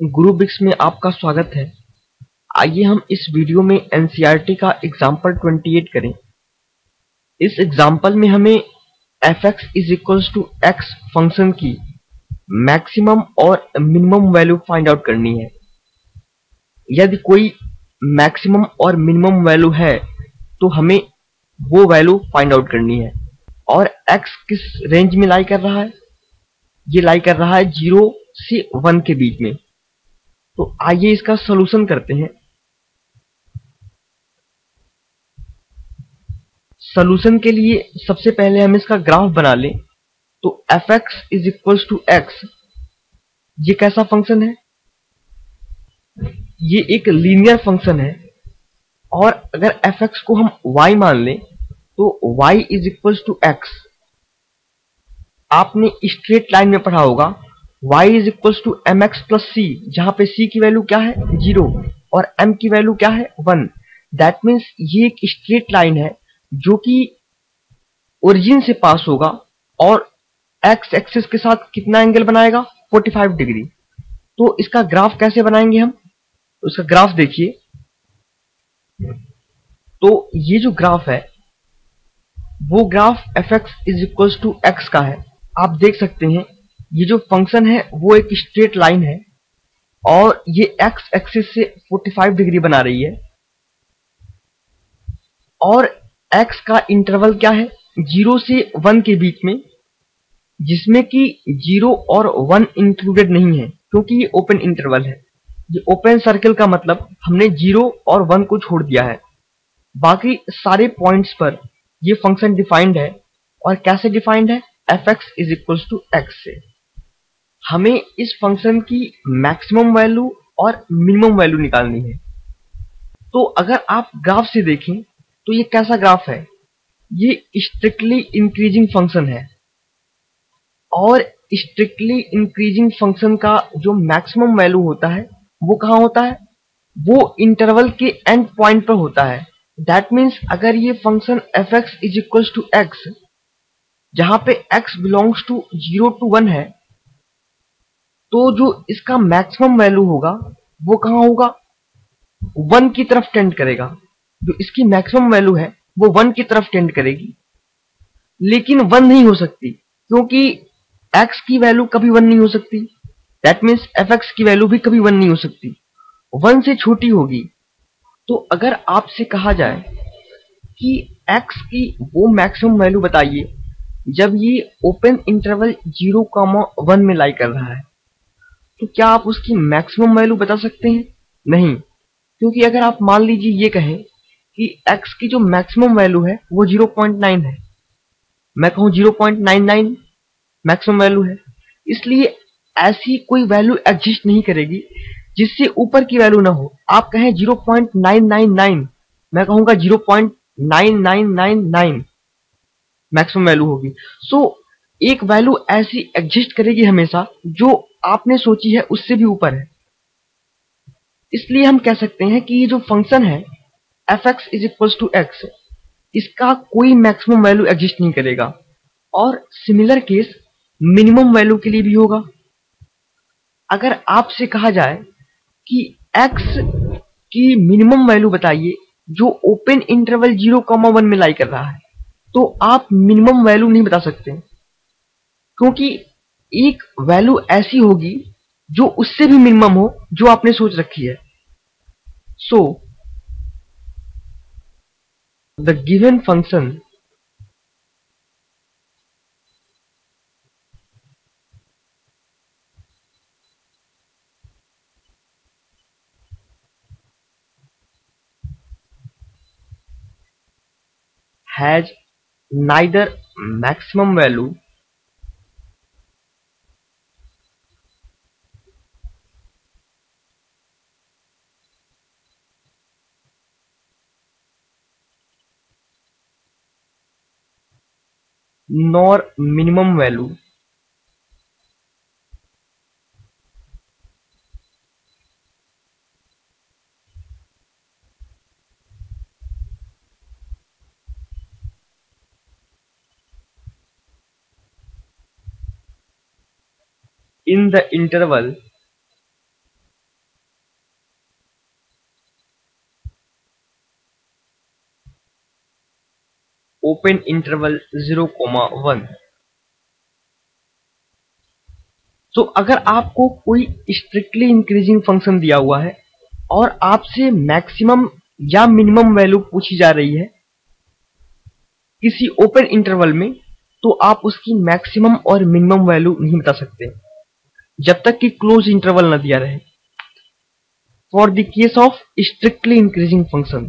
गुरु बिक्स में आपका स्वागत है। आइए हम इस वीडियो में एनसीईआरटी का एग्जाम्पल 28 करें। इस एग्जाम्पल में हमें fx is equals to x function की मैक्सिमम और मिनिमम वैल्यू फाइंड आउट करनी है। यदि कोई मैक्सिमम और मिनिमम वैल्यू है तो हमें वो वैल्यू फाइंड आउट करनी है। और x किस रेंज में लाई कर रहा है? ये लाई कर रहा है 0 से 1 के बीच में। तो आइए इसका सॉल्यूशन करते हैं। सॉल्यूशन के लिए सबसे पहले हम इसका ग्राफ बना लें। तो fx is equals to x, ये कैसा फंक्शन है? ये एक लीनियर फंक्शन है। और अगर fx को हम y मान लें तो y is equals to x. आपने स्ट्रेट लाइन में पढ़ा होगा y is equals to m x plus c, जहां पे c की वैल्यू क्या है? 0 और m की वैल्यू क्या है? 1। दैट मीन्स ये एक स्ट्रेट लाइन है जो कि ओरिजिन से पास होगा और एक्स एक्सिस के साथ कितना एंगल बनाएगा? 45 डिग्री। तो इसका ग्राफ कैसे बनाएंगे हम? तो इसका ग्राफ देखिए। तो ये जो ग्राफ है वो graph fx is equals to x का है। आप देख सकते हैं ये जो फंक्शन है वो एक स्ट्रेट लाइन है और ये एक्स एक्सिस से 45 डिग्री बना रही है। और x का इंटरवल क्या है? 0 से 1 के बीच में, जिसमें कि 0 और 1 इंक्लूडेड नहीं है क्योंकि ये ओपन इंटरवल है। ये ओपन सर्कल का मतलब हमने 0 और 1 को छोड़ दिया है। बाकी सारे पॉइंट्स पर ये फंक्शन डिफाइंड है। और कैसे डिफाइंड है? fx is equals to x से। हमें इस फंक्शन की मैक्सिमम वैल्यू और मिनिमम वैल्यू निकालनी है। तो अगर आप ग्राफ से देखें तो ये कैसा ग्राफ है? ये स्ट्रिक्टली इंक्रीजिंग फंक्शन है। और स्ट्रिक्टली इंक्रीजिंग फंक्शन का जो मैक्सिमम वैल्यू होता है वो कहाँ होता है? वो इंटरवल के एंड पॉइंट पर होता है। दैट मीन्स अगर ये function fx is equals to x, जहां पे x बिलोंग्स टू 0 टू 1 है, तो जो इसका मैक्सिमम वैल्यू होगा वो कहाँ होगा? 1 की तरफ टेंड करेगा। जो इसकी मैक्सिमम वैल्यू है वो 1 की तरफ टेंड करेगी। लेकिन 1 नहीं हो सकती क्योंकि x की वैल्यू कभी 1 नहीं हो सकती। दैट मीन्स fx की वैल्यू भी कभी 1 नहीं हो सकती, 1 से छोटी होगी। तो अगर आपसे कहा जाए कि x की वो मैक्सिमम वैल्यू बताइए जब ये ओपन इंटरवल 0, 1 में लाई कर रहा है, तो क्या आप उसकी मैक्सिमम वैल्यू बता सकते हैं? नहीं, क्योंकि अगर आप मान लीजिए ये कहें कि x की जो मैक्सिमम वैल्यू है वो 0.9 है, मैं कहूं 0.99 मैक्सिमम वैल्यू है, इसलिए ऐसी कोई वैल्यू एग्जिस्ट नहीं करेगी जिससे ऊपर की वैल्यू ना हो। आप कहें 0.999, मैं कहूंगा 0.9999 मैक्सिमम वैल्यू होगी। सो एक वैल्यू ऐसी एग्जिस्ट करेगी हमेशा जो आपने सोची है उससे भी ऊपर है। इसलिए हम कह सकते हैं कि ये जो फंक्शन है fx is equals to x, इसका कोई मैक्सिमम वैल्यू एग्जिस्ट नहीं करेगा। और सिमिलर केस मिनिमम वैल्यू के लिए भी होगा। अगर आपसे कहा जाए कि x की मिनिमम वैल्यू बताइए जो ओपन इंटरवल 0, 1 में लाई कर रहा है, तो आप मिनिमम वैल्यू नहीं बता सकते क्योंकि एक वैल्यू ऐसी होगी जो उससे भी मिनिमम हो जो आपने सोच रखी है। So the given function has neither maximum value nor minimum value in the interval open interval 0,1। तो अगर आपको कोई स्ट्रिक्टली इंक्रीजिंग फंक्शन दिया हुआ है और आपसे मैक्सिमम या मिनिमम वैल्यू पूछी जा रही है किसी ओपन इंटरवल में, तो आप उसकी मैक्सिमम और मिनिमम वैल्यू नहीं बता सकते जब तक कि क्लोज इंटरवल न दिया रहे। For the case of strictly increasing function,